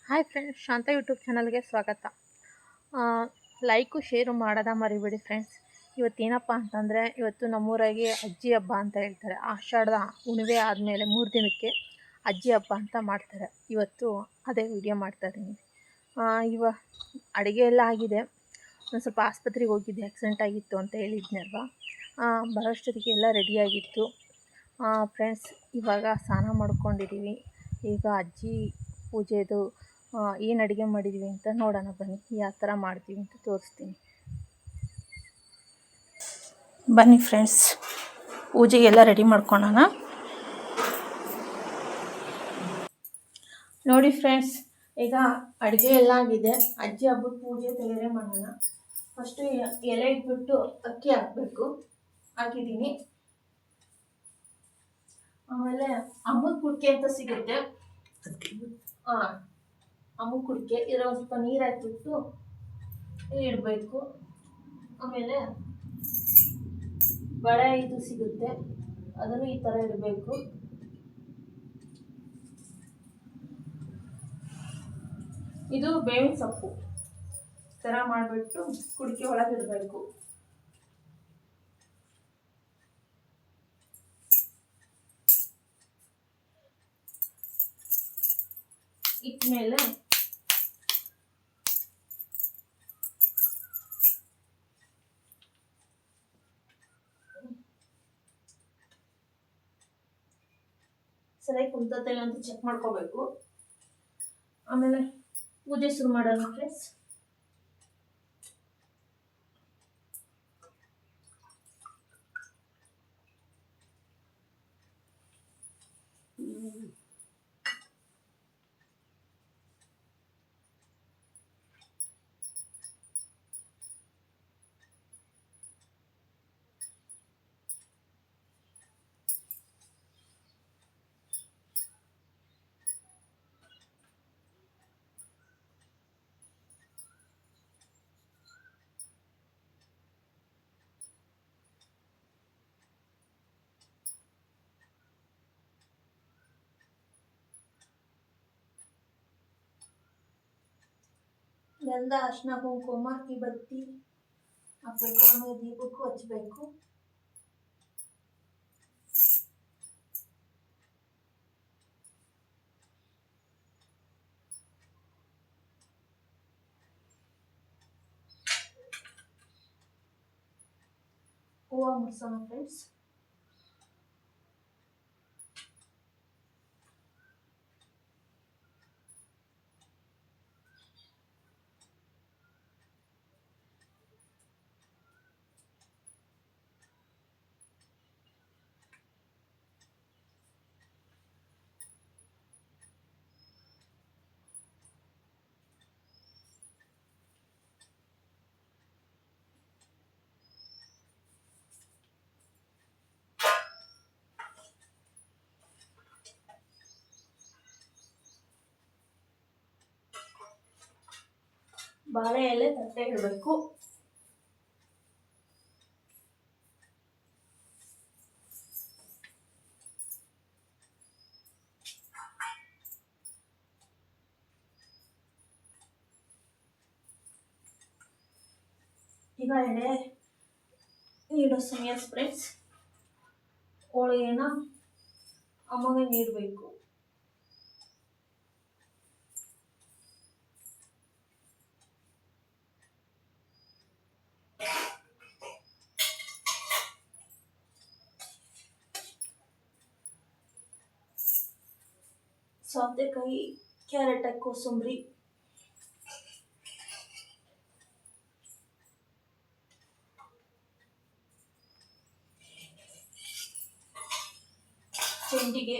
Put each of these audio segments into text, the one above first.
Hi friends, ಶಾಂತ YouTube ಚಾನಲ್ಗೆ ಸ್ವಾಗತ. Like share ಮಾಡೋದ ಮರಿಬೇಡಿ ಫ್ರೆಂಡ್ಸ್. ಇವತ್ತೇನಪ್ಪ ಅಂತಂದರೆ, ಇವತ್ತು ನಮ್ಮೂರಾಗೆ ಅಜ್ಜಿ ಹಬ್ಬ ಅಂತ ಹೇಳ್ತಾರೆ. ಆಷಾಢದ ಹುಣ್ಣಿಮೆ ಆದಮೇಲೆ 3 ದಿನಕ್ಕೆ ಅಜ್ಜಿ ಹಬ್ಬ ಅಂತ ಮಾಡ್ತಾರೆ. ಇವತ್ತು ಅದೇ ವಿಡಿಯೋ ಮಾಡ್ತಾಯಿದ್ದೀನಿ. ಅಡುಗೆ ಎಲ್ಲ ಆಗಿದೆ. ಒಂದು ಸ್ವಲ್ಪ ಆಸ್ಪತ್ರೆಗೆ ಹೋಗಿದ್ದೆ, ಆಕ್ಸಿಡೆಂಟ್ ಆಗಿತ್ತು ಅಂತ ಹೇಳಿದ್ನಲ್ವ. ಬರೋಷ್ಟೊತ್ತಿಗೆ ಎಲ್ಲ ರೆಡಿಯಾಗಿತ್ತು ಫ್ರೆಂಡ್ಸ್. ಇವಾಗ ಸ್ನಾನ ಮಾಡ್ಕೊಂಡಿದ್ದೀವಿ. ಈಗ ಅಜ್ಜಿ ಪೂಜೆದು ಏನು ಅಡುಗೆ ಮಾಡಿದ್ದೀವಿ ಅಂತ ನೋಡೋಣ ಬನ್ನಿ. ಯಾವ ಥರ ಮಾಡ್ತೀವಿ ಅಂತ ತೋರಿಸ್ತೀನಿ ಬನ್ನಿ ಫ್ರೆಂಡ್ಸ್. ಪೂಜೆಗೆಲ್ಲ ರೆಡಿ ಮಾಡ್ಕೊಳ್ಳೋಣ. ನೋಡಿ ಫ್ರೆಂಡ್ಸ್, ಈಗ ಅಡುಗೆ ಎಲ್ಲ ಆಗಿದೆ. ಅಜ್ಜಿ ಹಬ್ಬದ ಪೂಜೆ ತಯಾರಿ ಮಾಡೋಣ. ಫಸ್ಟು ಎಲೆ ಇಟ್ಬಿಟ್ಟು ಅಕ್ಕಿ ಹಾಕಬೇಕು. ಹಾಕಿದ್ದೀನಿ. ಆಮೇಲೆ ಅಮ್ಮದ ಕುಡಿಕೆ ಅಂತ ಸಿಗುತ್ತೆ. ಅಮ್ಮದ ಕುಡಿಕೆ ಇದರ ಒಂದು ಸ್ವಲ್ಪ ನೀರು ಹಾಕಿಬಿಟ್ಟು ಇಡಬೇಕು. ಆಮೇಲೆ ಬಳೆ ಇದು ಸಿಗುತ್ತೆ, ಅದನ್ನು ಈ ಥರ ಇಡಬೇಕು. ಇದು ಬೇವಿನ ಸೊಪ್ಪು ಥರ ಮಾಡಿಬಿಟ್ಟು ಕುಡಿಕೆ ಒಳಗೆ ಇಡಬೇಕು. ಇಟ್ಮೇಲೆ ಸರಿಯಾಗಿ ಕುಂತಲ್ಲ ಅಂತ ಚೆಕ್ ಮಾಡ್ಕೋಬೇಕು. ಆಮೇಲೆ ಪೂಜೆ ಶುರು ಮಾಡೋಣ ಫ್ರೆಂಡ್ಸ್. ಗಂಧ, ಅರಿಶಿನ, ಕುಂಕುಮ, ಈ ಬತ್ತಿ ಹಾಕಬೇಕು. ಆಮೇಲೆ ದೀಪಕ್ಕೂ ಹಚ್ಚಬೇಕು. ಹೂವು ಮುಡ್ಸೋಣ ಫ್ರೆಂಡ್ಸ್. ಬಾಳೆ ಎಲೆ ತಟ್ಟೆ ಇಡಬೇಕು. ಈಗ ಎಡೆ ನೀಡೋ ಸಮಯ ಫ್ರೆಂಡ್ಸ್. ಹೋಳಿಗೆನ ಅಮ್ಮಗೆ ನೀಡಬೇಕು. ಸೌತೆಕಾಯಿ, ಕ್ಯಾರೆಟ್, ಕೋಸಂಬರಿ, ಚೆಂಡಿಗೆ,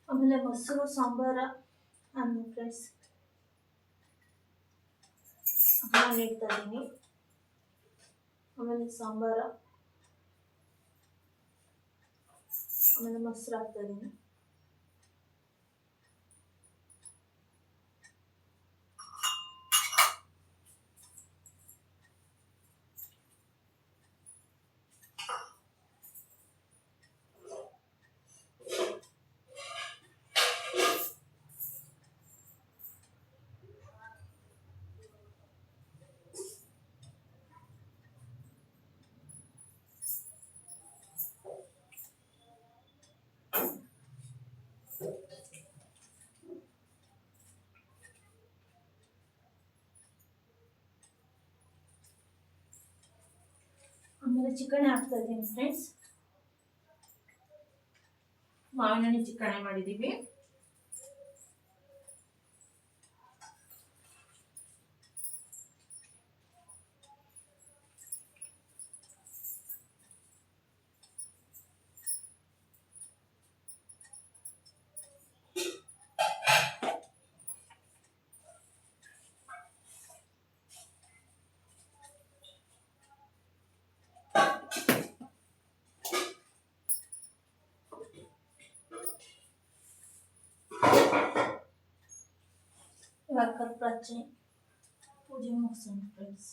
ಆಮೇಲೆ ಮೊಸರು, ಸಾಂಬಾರ ಅನ್ನ ಫ್ರೆಂಡ್ಸ್ ನೀಡ್ತಾ ಇದ್ದೀನಿ. ಆಮೇಲೆ ಸಾಂಬಾರ, ಆಮೇಲೆ ಮೊಸರು ಹಾಕ್ತಾ ಇದ್ದೀನಿ. ಆಮೇಲೆ ಚಿಕನ್ ಹಾಕ್ತಾ ಇದ್ದೀನಿ ಫ್ರೆಂಡ್ಸ್. ಮಾವಿನ ಹಣ್ಣು ಚಿಕನ್ ಮಾಡಿದ್ದೀವಿ. ಇವಾಗ ಕರ್ಪೂರ ಪೂಜೆ ಮುಗಿಸೋಣ ಫ್ರೆಂಡ್ಸ್.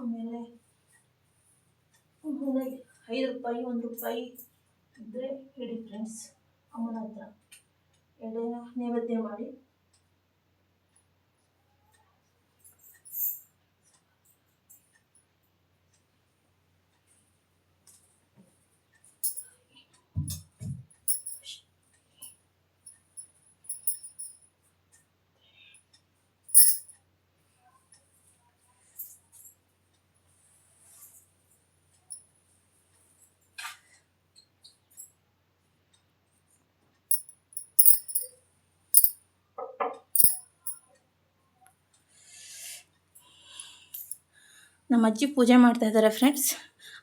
ಆಮೇಲೆ 5 ರೂಪಾಯಿ 1 ರೂಪಾಯಿ ಇದ್ದರೆ ಹೇಳಿ ಫ್ರೆಂಡ್ಸ್, ಅಮ್ಮನ ಹತ್ರ ಎಡೆನ ನೈವೇದ್ಯ ಮಾಡಿ. ನಮ್ಮ ಅಜ್ಜಿ ಪೂಜೆ ಮಾಡ್ತಾ ಇದ್ದಾರೆ ಫ್ರೆಂಡ್ಸ್.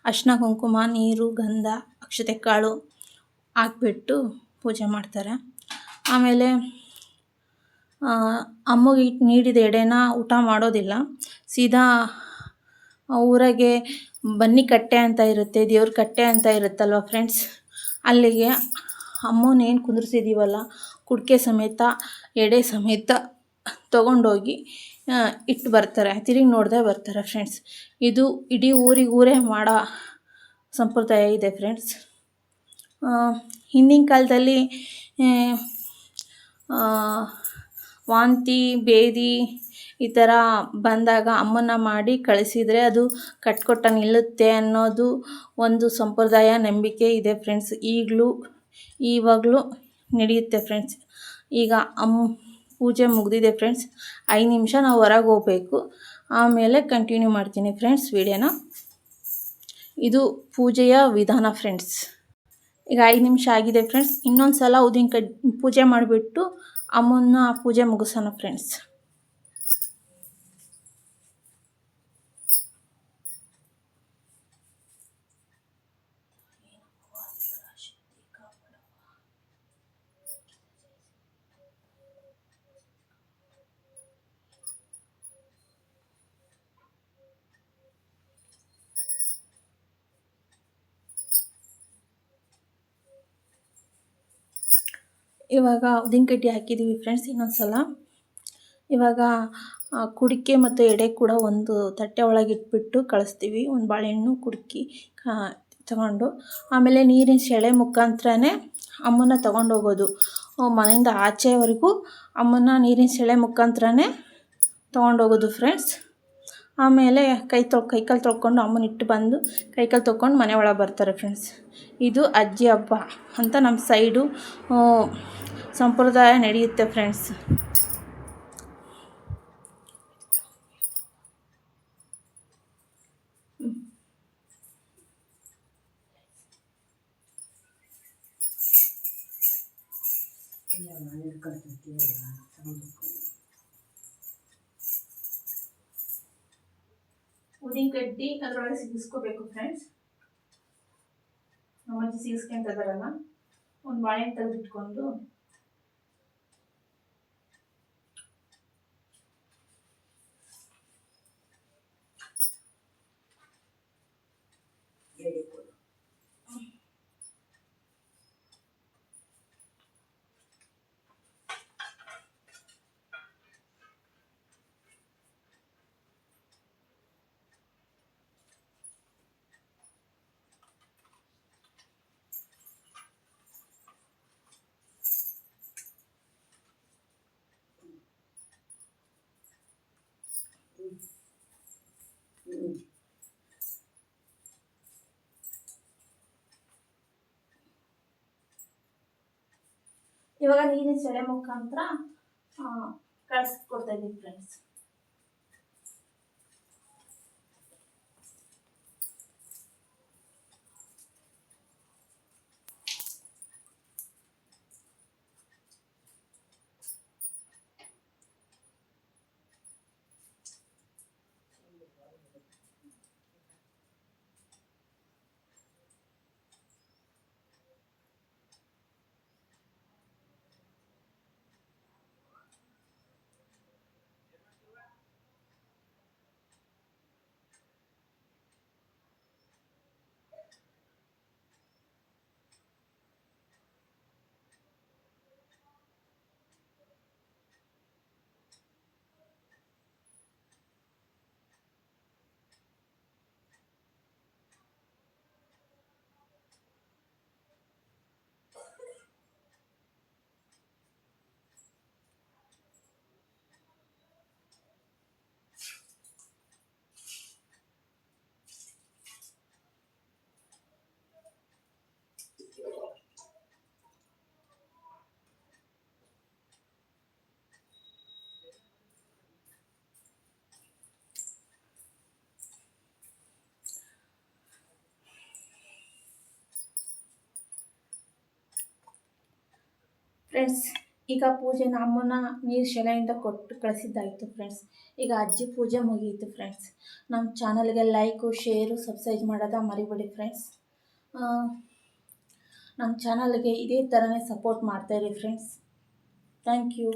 ಅರಿಶಿನ ಕುಂಕುಮ ನೀರು ಗಂಧ ಅಕ್ಷತೆ ಕಾಳು ಹಾಕ್ಬಿಟ್ಟು ಪೂಜೆ ಮಾಡ್ತಾರೆ. ಆಮೇಲೆ ಅಮ್ಮಗೆ ನೀಡಿದ ಎಡೆನ ಊಟ ಮಾಡೋದಿಲ್ಲ, ಸೀದಾ ಊರಾಗೆ ಬನ್ನಿ ಕಟ್ಟೆ ಅಂತ ಇರುತ್ತೆ, ದೇವ್ರ ಕಟ್ಟೆ ಅಂತ ಇರುತ್ತಲ್ವ ಫ್ರೆಂಡ್ಸ್, ಅಲ್ಲಿಗೆ ಅಮ್ಮನೇನು ಕುಂದ್ರಿಸಿದ್ದೀವಲ್ಲ ಕುಡಿಕೆ ಸಮೇತ ಎಡೆ ಸಮೇತ ತೊಗೊಂಡೋಗಿ ಇಟ್ಟು ಬರ್ತಾರೆ, ತಿರುಗಿ ನೋಡದೆ ಬರ್ತಾರೆ ಫ್ರೆಂಡ್ಸ್. ಇದು ಇಡೀ ಊರೇ ಮಾಡೋ ಸಂಪ್ರದಾಯ ಇದೆ ಫ್ರೆಂಡ್ಸ್. ಹಿಂದಿನ ಕಾಲದಲ್ಲಿ ವಾಂತಿ ಭೇದಿ ಈ ಥರ ಬಂದಾಗ ಅಮ್ಮನ ಮಾಡಿ ಕಳಿಸಿದರೆ ಅದು ಕಟ್ಕೊಟ್ಟ ನಿಲ್ಲುತ್ತೆ ಅನ್ನೋದು ಒಂದು ಸಂಪ್ರದಾಯ ನಂಬಿಕೆ ಇದೆ ಫ್ರೆಂಡ್ಸ್. ಇವಾಗಲೂ ನಡೆಯುತ್ತೆ ಫ್ರೆಂಡ್ಸ್. ಈಗ ಪೂಜೆ ಮುಗಿದಿದೆ ಫ್ರೆಂಡ್ಸ್. 5 ನಿಮಿಷ ನಾವು ಹೊರಗೆ ಹೋಗಬೇಕು, ಆಮೇಲೆ ಕಂಟಿನ್ಯೂ ಮಾಡ್ತೀನಿ ಫ್ರೆಂಡ್ಸ್ ವಿಡಿಯೋನ. ಇದು ಪೂಜೆಯ ವಿಧಾನ ಫ್ರೆಂಡ್ಸ್. ಈಗ 5 ನಿಮಿಷ ಆಗಿದೆ ಫ್ರೆಂಡ್ಸ್. ಇನ್ನೊಂದು ಸಲ ಪೂಜೆ ಮಾಡಿಬಿಟ್ಟು ಅಮ್ಮನ ಪೂಜೆ ಮುಗಿಸೋಣ ಫ್ರೆಂಡ್ಸ್. ಇವಾಗ ಉದ್ದಿನಕಡ್ಡಿ ಹಾಕಿದ್ದೀವಿ ಫ್ರೆಂಡ್ಸ್. ಇನ್ನೊಂದು ಸಲ ಇವಾಗ ಕುಡಿಕೆ ಮತ್ತು ಎಡೆ ಕೂಡ ಒಂದು ತಟ್ಟೆ ಒಳಗೆ ಇಟ್ಬಿಟ್ಟು ಕಳಿಸ್ತೀವಿ. ಒಂದು ಬಾಳೆಹಣ್ಣು ಕುಡ್ಕಿ ತಗೊಂಡು, ಆಮೇಲೆ ನೀರಿನ ಸೆಳೆ ಮುಖಾಂತರನೇ ಅಮ್ಮನ ತೊಗೊಂಡೋಗೋದು. ಮನೆಯಿಂದ ಆಚೆವರೆಗೂ ಅಮ್ಮನ ನೀರಿನ ಸೆಳೆ ಮುಖಾಂತರನೇ ತೊಗೊಂಡೋಗೋದು ಫ್ರೆಂಡ್ಸ್. ಆಮೇಲೆ ಕೈಕಾಲು ತೊಳ್ಕೊಂಡು ಅಮ್ಮನ ಇಟ್ಟು ಬಂದು ಕೈಕಾಲು ತೊಳ್ಕೊಂಡು ಮನೆ ಒಳಗೆ ಬರ್ತಾರೆ ಫ್ರೆಂಡ್ಸ್. ಇದು ಅಜ್ಜಿ ಹಬ್ಬ ಅಂತ ನಮ್ಮ ಸೈಡು ಸಂಪ್ರದಾಯ ನಡೆಯುತ್ತೆ ಫ್ರೆಂಡ್ಸ್. ಉದ್ದಿನಕಡ್ಡಿ ಅದರೊಳಗೆ ಸಿಗಿಸ್ಕೋಬೇಕು ಫ್ರೆಂಡ್ಸ್. ನಮ್ಮಜ್ಜಿ ಸಿಗಿಸ್ಕೊಂತದಾರಲ್ಲ, ಒಂದು ಬಾಳೆಹಣ್ಣು ತೆಗೆದಿಟ್ಕೊಂಡು ಇವಾಗ ನೀರಿನ ಸೆಳೆ ಮುಖಾಂತರ ಕಳಿಸ್ಕೊಡ್ತಾ ಇದ್ದೀವಿ ಫ್ರೆಂಡ್ಸ್. ಫ್ರೆಂಡ್ಸ್, ಈಗ ಪೂಜೆನ ಅಮ್ಮನ ನೀರು ಸೆಳೆಯಿಂದ ಕೊಟ್ಟು ಕಳಿಸಿದ್ದಾಯಿತು ಫ್ರೆಂಡ್ಸ್. ಈಗ ಅಜ್ಜಿ ಪೂಜೆ ಮುಗಿಯಿತು ಫ್ರೆಂಡ್ಸ್. ನಮ್ಮ ಚಾನಲ್ಗೆ ಲೈಕು, ಶೇರು, ಸಬ್ಸ್ಕ್ರೈಬ್ ಮಾಡೋದ ಮರಿಬೇಡಿ ಫ್ರೆಂಡ್ಸ್. ನಮ್ಮ ಚಾನಲ್ಗೆ ಇದೇ ಥರನೇ ಸಪೋರ್ಟ್ ಮಾಡ್ತಾಯಿರಿ ಫ್ರೆಂಡ್ಸ್. Thank you.